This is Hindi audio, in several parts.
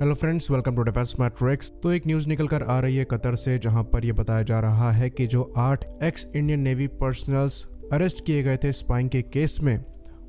Hello friends, welcome to defence matrix. तो एक न्यूज़ निकल कर आ रही है कतर से, जहां पर यह बताया जा रहा है कि जो 8 ex Indian navy personnels arrest किए गए थे स्पाइंग के केस में,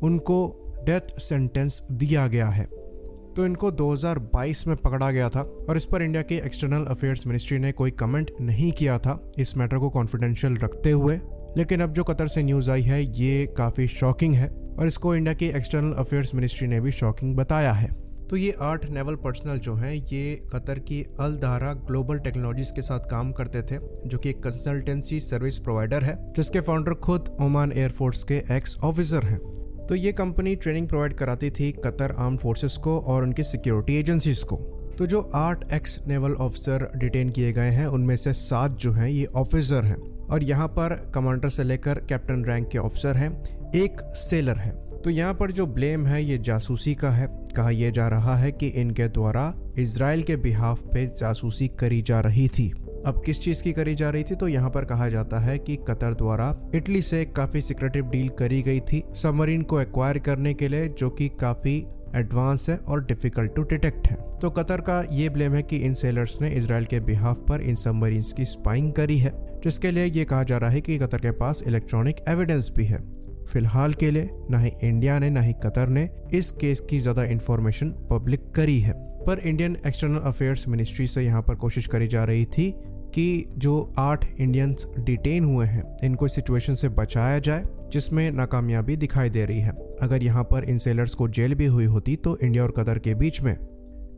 उनको डेथ सेंटेंस दिया गया है। तो इनको 2022 में पकड़ा गया था और इस पर इंडिया की एक्सटर्नल अफेयर्स मिनिस्ट्री ने कोई कमेंट नहीं किया था इस मैटर को कॉन्फिडेंशियल रखते हुए। लेकिन अब जो कतर से न्यूज़ आई है ये काफ़ी शॉकिंग है और इसको इंडिया की एक्सटर्नल अफेयर्स मिनिस्ट्री ने भी शॉकिंग बताया है। तो ये 8 नेवल पर्सनल जो हैं ये कतर की अल दारा ग्लोबल टेक्नोलॉजीज के साथ काम करते थे, जो कि एक कंसल्टेंसी सर्विस प्रोवाइडर है जिसके फाउंडर खुद ओमान एयरफोर्स के एक्स ऑफिसर हैं। तो ये कंपनी ट्रेनिंग प्रोवाइड कराती थी कतर आर्म फोर्सेस को और उनकी सिक्योरिटी एजेंसीज को। तो जो 8 एक्स नेवल ऑफिसर डिटेन किए गए हैं उनमें से 7 जो हैं ये ऑफिसर हैं और यहाँ पर कमांडर से लेकर कैप्टन रैंक के ऑफिसर हैं, एक सेलर है। तो यहाँ पर जो ब्लेम है ये जासूसी का है। कहा यह जा रहा है कि इनके द्वारा इजराइल के बिहाफ पे जासूसी करी जा रही थी। अब किस चीज़ की करी जा रही थी, तो यहाँ पर कहा जाता है कि कतर द्वारा इटली से काफ़ी सिक्रेटिव डील करी गई थी सबमरीन को एक्वायर करने के लिए, जो कि काफ़ी एडवांस है और डिफिकल्ट टू डिटेक्ट है। तो कतर का ये ब्लेम है कि इन सेलर्स ने इजराइल के बिहाफ पर इन सबमरीन्स की स्पाइंग करी है, जिसके लिए ये कहा जा रहा है कि कतर के पास इलेक्ट्रॉनिक एविडेंस भी है। फिलहाल के लिए ना ही इंडिया ने ना ही कतर ने इस केस की ज़्यादा इंफॉर्मेशन पब्लिक करी है। पर इंडियन एक्सटर्नल अफेयर्स मिनिस्ट्री से यहाँ पर कोशिश करी जा रही थी कि जो 8 इंडियंस डिटेन हुए हैं इनको इस सिचुएशन से बचाया जाए, जिसमें नाकामयाबी दिखाई दे रही है। अगर यहाँ पर इन सेलर्स को जेल भी हुई होती तो इंडिया और कतर के बीच में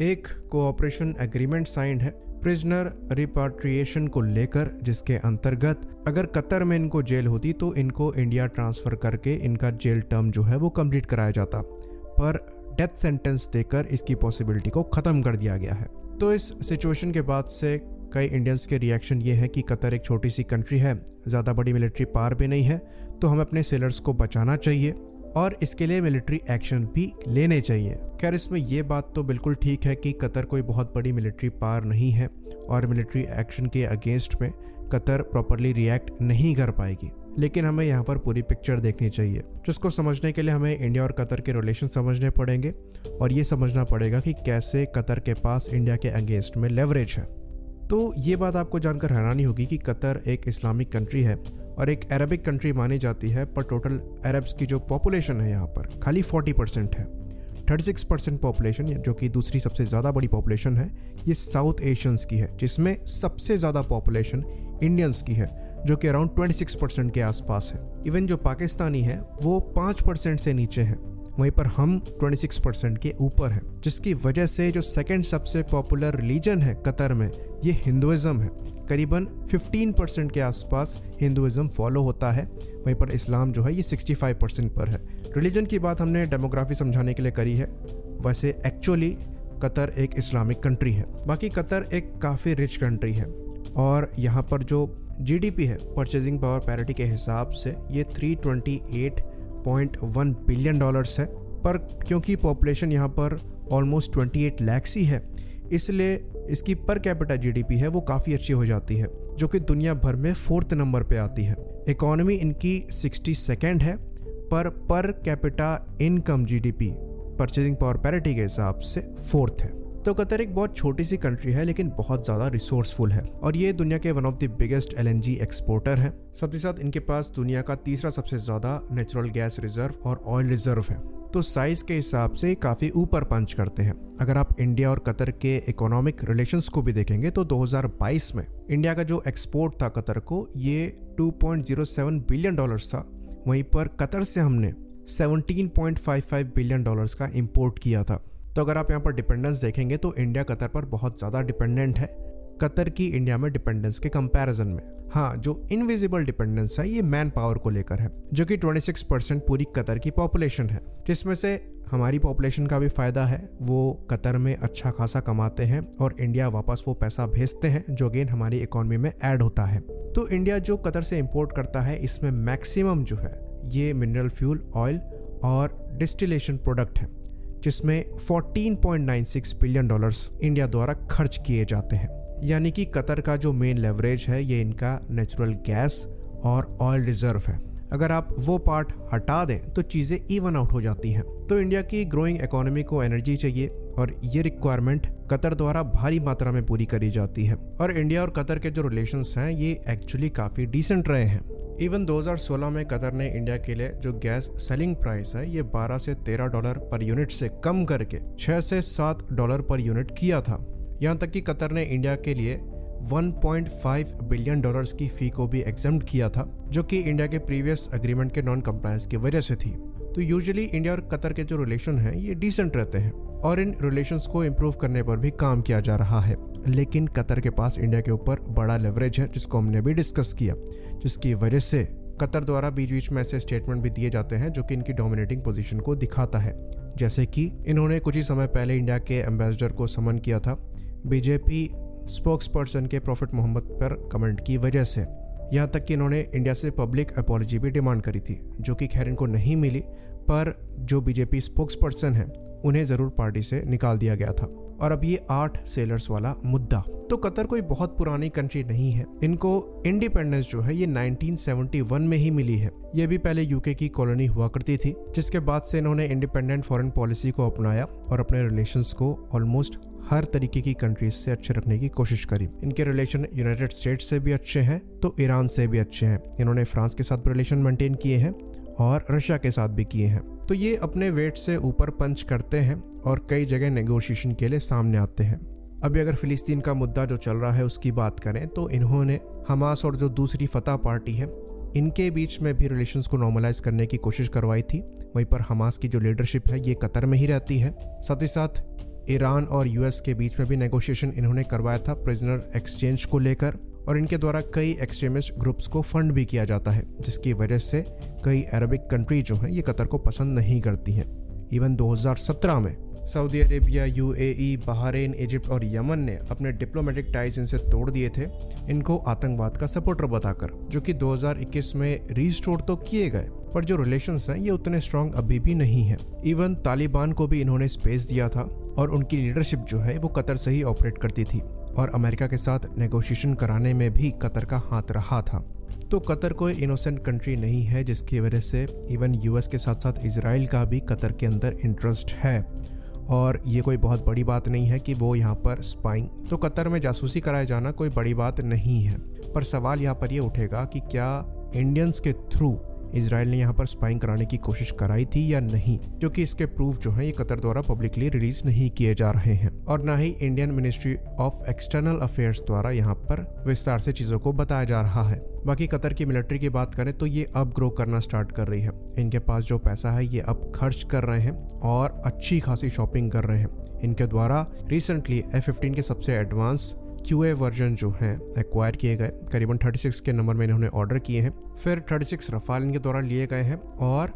एक कोऑपरेशन एग्रीमेंट साइंड है प्रिजनर रिपाट्रिएशन को लेकर, जिसके अंतर्गत अगर कतर में इनको जेल होती तो इनको इंडिया ट्रांसफर करके इनका जेल टर्म जो है वो कंप्लीट कराया जाता। पर डेथ सेंटेंस देकर इसकी पॉसिबिलिटी को ख़त्म कर दिया गया है। तो इस सिचुएशन के बाद से कई इंडियंस के रिएक्शन ये है कि कतर एक छोटी सी कंट्री है, ज़्यादा बड़ी मिलिट्री पावर भी नहीं है, तो हमें अपने सेलर्स को बचाना चाहिए और इसके लिए मिलिट्री एक्शन भी लेने चाहिए। खैर, इसमें यह बात तो बिल्कुल ठीक है कि कतर कोई बहुत बड़ी मिलिट्री पावर नहीं है और मिलिट्री एक्शन के अगेंस्ट में कतर प्रॉपरली रिएक्ट नहीं कर पाएगी। लेकिन हमें यहाँ पर पूरी पिक्चर देखनी चाहिए, जिसको समझने के लिए हमें इंडिया और कतर के रिलेशन समझने पड़ेंगे और ये समझना पड़ेगा कि कैसे कतर के पास इंडिया के अगेंस्ट में लेवरेज है। तो ये बात आपको जानकर हैरानी होगी कि कतर एक इस्लामिक कंट्री है और एक अरबिक कंट्री मानी जाती है, पर टोटल अरब्स की जो पॉपुलेशन है यहाँ पर खाली 40% है। 36% पॉपुलेशन, जो कि दूसरी सबसे ज़्यादा बड़ी पॉपुलेशन है, ये साउथ एशियंस की है, जिसमें सबसे ज़्यादा पॉपुलेशन इंडियंस की है, जो कि अराउंड 26% के आसपास है। इवन जो पाकिस्तानी है वो 5% से नीचे है, वहीं पर हम 26% के ऊपर हैं, जिसकी वजह से जो सेकंड सबसे पॉपुलर रिलीजन है कतर में ये हिंदुइज्म है। करीबन 15% के आसपास हिंदुइज्म फॉलो होता है, वहीं पर इस्लाम जो है ये 65% पर है। रिलीजन की बात हमने डेमोग्राफी समझाने के लिए करी है, वैसे एक्चुअली कतर एक इस्लामिक कंट्री है। बाकी कतर एक काफ़ी रिच कंट्री है और यहाँ पर जो जीडीपी है परचेजिंग पावर पैरिटी के हिसाब से ये $328.1 बिलियन है। पर क्योंकि पॉपुलेशन यहाँ पर ऑलमोस्ट 28 लाख ही है, इसलिए इसकी पर कैपिटा जीडीपी है वो काफ़ी अच्छी हो जाती है, जो कि दुनिया भर में 4th नंबर पे आती है। इकोनॉमी इनकी 62nd है, per capita income GDP purchasing power parity के हिसाब से 4th है। तो कतर एक बहुत छोटी सी कंट्री है लेकिन बहुत ज़्यादा रिसोर्सफुल है और ये दुनिया के one of the biggest LNG exporter है। साथ ही साथ इनके पास दुनिया का तीसरा सबसे ज़्यादा नेचुरल गैस रिजर्व और ऑयल रिजर्व है। तो साइज के हिसाब से काफ़ी ऊपर पंच करते हैं। अगर आप इंडिया और कतर के इकोनॉमिक रिलेशंस को भी देखेंगे तो 2022 में इंडिया का जो एक्सपोर्ट था कतर को ये $2.07 बिलियन था, वहीं पर कतर से हमने $17.55 बिलियन का इंपोर्ट किया था। तो अगर आप यहाँ पर डिपेंडेंस देखेंगे तो इंडिया कतर पर बहुत ज़्यादा डिपेंडेंट है कतर की इंडिया में डिपेंडेंस के कंपैरिजन में। हाँ, जो इनविजिबल डिपेंडेंस है ये मैन पावर को लेकर है, जो कि 26% पूरी कतर की पॉपुलेशन है, जिसमें से हमारी पॉपुलेशन का भी फ़ायदा है। वो कतर में अच्छा खासा कमाते हैं और इंडिया वापस वो पैसा भेजते हैं, जो अगेन हमारी इकोनॉमी में ऐड होता है। तो इंडिया जो कतर से इम्पोर्ट करता है इसमें मैक्सिमम जो है ये मिनरल फ्यूल, ऑयल और डिस्टिलेशन प्रोडक्ट है, जिसमें $14.96 बिलियन इंडिया द्वारा खर्च किए जाते हैं। यानी कि कतर का जो मेन लेवरेज है ये इनका नेचुरल गैस और ऑयल रिजर्व है। अगर आप वो पार्ट हटा दें तो चीज़ें इवन आउट हो जाती हैं। तो इंडिया की ग्रोइंग इकोनॉमी को एनर्जी चाहिए और ये रिक्वायरमेंट कतर द्वारा भारी मात्रा में पूरी करी जाती है। और इंडिया और कतर के जो रिलेशंस हैं ये एक्चुअली काफ़ी डिसेंट रहे हैं। इवन 2016 में कतर ने इंडिया के लिए जो गैस सेलिंग प्राइस है ये 12 से 13 डॉलर पर यूनिट से कम करके 6 से 7 डॉलर पर यूनिट किया था। यहाँ तक कि कतर ने इंडिया के लिए 1.5 बिलियन डॉलर्स की फी को भी एग्जेम्प्ट किया था, जो कि इंडिया के प्रीवियस एग्रीमेंट के नॉन कंप्लायंस की वजह से थी। तो यूजुअली इंडिया और कतर के जो रिलेशन हैं ये डिसेंट रहते हैं और इन रिलेशंस को इम्प्रूव करने पर भी काम किया जा रहा है। लेकिन कतर के पास इंडिया के ऊपर बड़ा लेवरेज है, जिसको हमने भी डिस्कस किया, जिसकी वजह से कतर द्वारा बीच बीच में ऐसे स्टेटमेंट भी दिए जाते हैं जो कि इनकी डोमिनेटिंग पोजीशन को दिखाता है। जैसे कि इन्होंने कुछ ही समय पहले इंडिया के एम्बेसडर को समन किया था बीजेपी स्पोक्स पर्सन के प्रॉफिट मोहम्मद पर कमेंट की वजह से। यहाँ तक कि इन्होंने इंडिया से पब्लिक अपॉलजी भी डिमांड करी थी, जो कि खैर इनको नहीं मिली, पर जो बीजेपी स्पोक्स पर्सन है उन्हें ज़रूर पार्टी से निकाल दिया गया था। और अब ये 8 सेलर्स वाला मुद्दा, तो कतर कोई बहुत पुरानी कंट्री नहीं है। इनको इंडिपेंडेंस जो है ये 1971 में ही मिली है। ये भी पहले यूके की कॉलोनी हुआ करती थी, जिसके बाद से इन्होंने इंडिपेंडेंट फॉरेन पॉलिसी को अपनाया और अपने रिलेशंस को ऑलमोस्ट हर तरीके की कंट्रीज से अच्छे रखने की कोशिश करी। इनके रिलेशन यूनाइटेड स्टेट्स से भी अच्छे हैं तो ईरान से भी अच्छे हैं। इन्होंने फ्रांस के साथ भी रिलेशन मेंटेन किए हैं और रशिया के साथ भी किए हैं। तो ये अपने वेट से ऊपर पंच करते हैं और कई जगह नेगोशिएशन के लिए सामने आते हैं। अभी अगर फिलिस्तीन का मुद्दा जो चल रहा है उसकी बात करें तो इन्होंने हमास और जो दूसरी फतह पार्टी है इनके बीच में भी रिलेशंस को नॉर्मलाइज करने की कोशिश करवाई थी। वहीं पर हमास की जो लीडरशिप है ये कतर में ही रहती है। साथ ही साथ ईरान और यूएस के बीच में भी नेगोशिएशन इन्होंने करवाया था प्रिजनर एक्सचेंज को लेकर, और इनके द्वारा कई एक्सट्रीमिस्ट ग्रुप्स को फंड भी किया जाता है, जिसकी वजह से कई अरबिक कंट्री जो हैं ये कतर को पसंद नहीं करती हैं। इवन 2017 में Saudi Arabia, UAE, Bahrain, Egypt और यमन ने अपने डिप्लोमेटिक टाइज इनसे तोड़ दिए थे, इनको आतंकवाद का सपोर्टर बताकर, जो कि 2021 में रीस्टोर तो किए गए, पर जो रिलेशंस हैं ये उतने स्ट्रांग अभी भी नहीं है। इवन तालिबान को भी इन्होंने स्पेस दिया था और उनकी लीडरशिप जो है वो कतर से ही ऑपरेट करती थी और अमेरिका के साथ नेगोशिएशन कराने में भी कतर का हाथ रहा था। तो कतर कोई इनोसेंट कंट्री नहीं है, जिसकी वजह से इवन यूएस के साथ साथ इजराइल का भी कतर के अंदर इंटरेस्ट है। और ये कोई बहुत बड़ी बात नहीं है कि वो यहाँ पर स्पाइंग, तो कतर में जासूसी कराए जाना कोई बड़ी बात नहीं है। पर सवाल यहाँ पर ये उठेगा कि क्या इंडियंस के थ्रू इजराइल ने यहाँ पर स्पाइंग कराने की कोशिश कराई थी या नहीं, क्योंकि इसके प्रूफ जो हैं ये कतर द्वारा पब्लिकली रिलीज नहीं किए जा रहे हैं और ना ही Indian ministry of external affairs द्वारा यहाँ पर विस्तार से चीज़ों को बताया जा रहा है। बाकी कतर की मिलिट्री की बात करें तो ये अब ग्रो करना स्टार्ट कर रही है। इनके पास जो पैसा है ये अब खर्च कर रहे हैं और अच्छी खासी शॉपिंग कर रहे हैं। इनके द्वारा रिसेंटली F-15 के सबसे एडवांस QA वर्जन जो हैं एक्वायर किए गए, करीबन 36 के नंबर में इन्होंने ऑर्डर किए हैं। फिर 36 रफाल इनके द्वारा लिए गए हैं और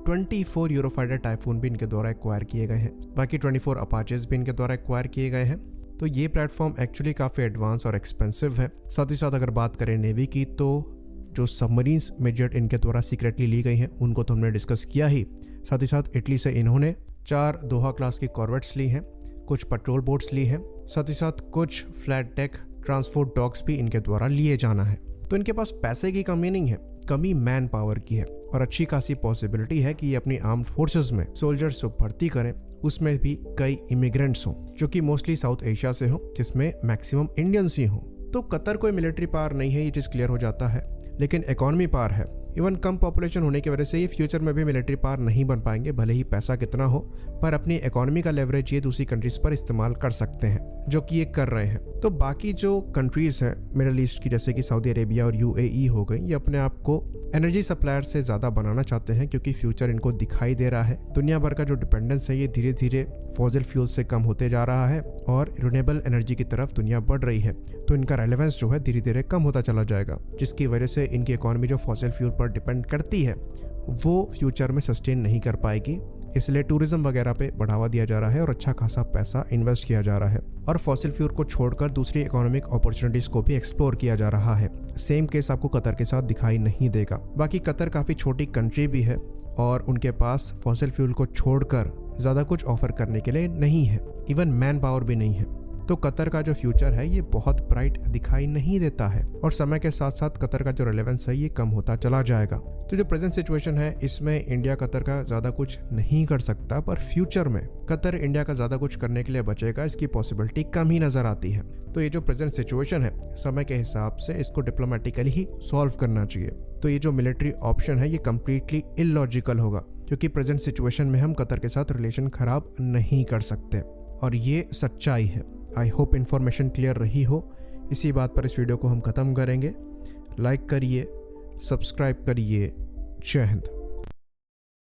24 यूरोफाइटर टाइफून भी इनके द्वारा एक्वायर किए गए हैं। बाकी 24 अपाचेस भी इनके द्वारा एक्वायर किए गए हैं। तो ये प्लेटफॉर्म एक्चुअली काफ़ी एडवांस और एक्सपेंसिव है। साथ ही साथ अगर बात करें नेवी की, तो जो सबमरीन्स मेजर इनके द्वारा सीक्रेटली ली गई हैं उनको तो हमने डिस्कस किया ही। साथ ही साथ इटली से इन्होंने 4 दोहा क्लास की कॉर्वेट्स ली हैं, कुछ पेट्रोल बोट्स ली हैं, साथ ही साथ कुछ फ्लैट डेक ट्रांसपोर्ट डॉक्स भी इनके द्वारा लिए जाना है। तो इनके पास पैसे की कमी नहीं है, कमी मैन पावर की है और अच्छी खासी पॉसिबिलिटी है कि ये अपनी आर्म्ड फोर्सेस में सोल्जर्स को भर्ती करें, उसमें भी कई इमिग्रेंट्स हों जो कि मोस्टली साउथ एशिया से हों, जिसमें मैक्सिमम इंडियंस ही हों। तो कतर कोई मिलिट्री पावर नहीं है, ये चीज़ क्लियर हो जाता है, लेकिन इकोनॉमी पावर है। इवन कम पॉपुलेशन होने की वजह से ये फ्यूचर में भी मिलिट्री पावर नहीं बन पाएंगे, भले ही पैसा कितना हो, पर अपनी इकोनॉमी का लेवरेज ये दूसरी कंट्रीज पर इस्तेमाल कर सकते हैं, जो कि ये कर रहे हैं। तो बाकी जो कंट्रीज हैं मिडिल ईस्ट की, जैसे कि सऊदी अरेबिया और यूएई हो गई, ये अपने आप को एनर्जी सप्लायर से ज़्यादा बनाना चाहते हैं, क्योंकि फ्यूचर इनको दिखाई दे रहा है। दुनिया भर का जो डिपेंडेंस है ये धीरे धीरे फॉसिल फ्यूल से कम होते जा रहा है और रिन्यूएबल एनर्जी की तरफ दुनिया बढ़ रही है। तो इनका रेलेवेंस जो है धीरे धीरे कम होता चला जाएगा, जिसकी वजह से इनकी इकोनॉमी जो फॉसिल फ्यूल पर डिपेंड करती है वो फ्यूचर में सस्टेन नहीं कर पाएगी। इसलिए टूरिज्म वगैरह पे बढ़ावा दिया जा रहा है और अच्छा खासा पैसा इन्वेस्ट किया जा रहा है और फॉसिल फ्यूल को छोड़कर दूसरी इकोनॉमिक अपॉर्चुनिटीज को भी एक्सप्लोर किया जा रहा है। सेम केस आपको कतर के साथ दिखाई नहीं देगा। बाकी कतर काफ़ी छोटी कंट्री भी है और उनके पास फॉसिल फ्यूल को छोड़कर ज़्यादा कुछ ऑफर करने के लिए नहीं है, इवन मैन पावर भी नहीं है। तो कतर का जो फ्यूचर है ये बहुत ब्राइट दिखाई नहीं देता है और समय के साथ साथ कतर का जो रेलेवेंस है ये कम होता चला जाएगा। तो जो प्रेजेंट सिचुएशन है इसमें इंडिया कतर का ज़्यादा कुछ नहीं कर सकता, पर फ्यूचर में कतर इंडिया का ज़्यादा कुछ करने के लिए बचेगा इसकी पॉसिबिलिटी कम ही नज़र आती है। तो ये जो प्रेजेंट सिचुएशन है समय के हिसाब से इसको डिप्लोमेटिकली ही सॉल्व करना चाहिए। तो ये जो मिलिट्री ऑप्शन है ये कम्प्लीटली इलॉजिकल होगा, क्योंकि प्रेजेंट सिचुएशन में हम कतर के साथ रिलेशन खराब नहीं कर सकते और ये सच्चाई है। आई होप इन्फॉर्मेशन क्लियर रही हो। इसी बात पर इस वीडियो को हम ख़त्म करेंगे। लाइक करिए, सब्सक्राइब करिए। जय हिंद।